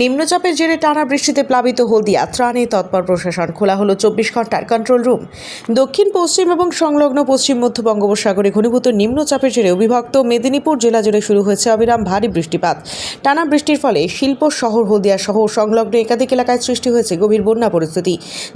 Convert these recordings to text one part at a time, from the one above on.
নিম্নচাপের জেরে টানা বৃষ্টিতে প্লাবিত হলদিয়া, ত্রাণে তৎপর প্রশাসন। খোলা হলো 24 ঘন্টার কন্ট্রোল রুম। দক্ষিণ পশ্চিম এবং সংলগ্ন পশ্চিম মধ্য বঙ্গোপসাগরে ঘনীভূত নিম্নচাপের জেরে অবিভক্ত মেদিনীপুর জেলা জুড়ে শুরু হয়েছে অবিরাম ভারী বৃষ্টিপাত। টানা বৃষ্টির ফলে শিল্প শহর হলদিয়া সহ সংলগ্ন একাধিক এলাকায় সৃষ্টি হয়েছে গভীর বন্যা পরিস্থিতি।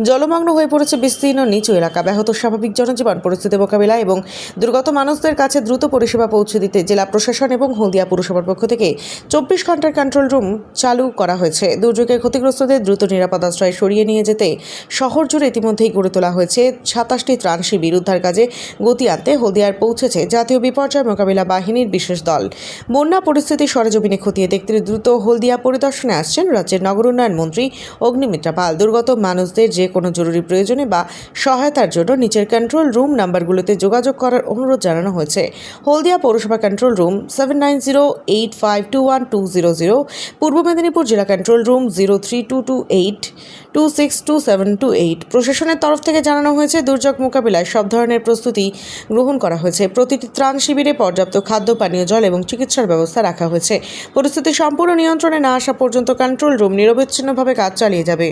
জলমগ্ন হয়ে পড়েছে বিস্তীর্ণ নিচু এলাকা। ব্যাহত স্বাভাবিক জনজীবন পরিস্থিতি মোকাবিলা এবং দুর্গত মানুষদের কাছে দ্রুত পরিষেবা পৌঁছে দিতে জেলা প্রশাসন এবং হলদিয়া পুরসভার পক্ষ থেকে 24 ঘন্টার কন্ট্রোল রুম চালু করা হয়েছে। দুর্যোগে ক্ষতিগ্রস্তদের দ্রুত নিরাপদ আশ্রয়ে সরিয়ে নিয়ে যেতে শহর জুড়ে ইতিমধ্যেই গড়ে তোলা হয়েছে 27টি ত্রাণ শিবির। উদ্ধার কাজে গতি আনতে হলদিয়ার পৌঁছেছে জাতীয় বিপর্যয় মোকাবিলা বাহিনীর বিশেষ দল। বন্যা পরিস্থিতি সরেজমিনে খতিয়ে দেখতে দ্রুত হলদিয়া পরিদর্শনে আসছেন রাজ্যের নগর উন্নয়ন মন্ত্রী অগ্নিমিত্রা পাল। দুর্গত মানুষদের যে কোনো জরুরি প্রয়োজনে বা সহায়তার জন্য নিচের কন্ট্রোল রুম নাম্বারগুলোতে যোগাযোগ করার অনুরোধ জানানো হয়েছে। হলদিয়া পৌরসভা কন্ট্রোল রুম 7908521200, পূর্ব মেদিনীপুর জেলা কন্ট্রোল রুম 032282622728। প্রশাসনের তরফ থেকে জানানো হয়েছে দুর্যোগ মোকাবিলায় সব ধরনের প্রস্তুতি গ্রহণ করা হয়েছে। প্রতিটি ত্রাণ শিবিরে পর্যাপ্ত খাদ্য, পানীয় জল এবং চিকিৎসার ব্যবস্থা রাখা হয়েছে। পরিস্থিতি সম্পূর্ণ নিয়ন্ত্রণে না আসা পর্যন্ত কন্ট্রোল রুম নিরবচ্ছিন্নভাবে কাজ চালিয়ে যাবে।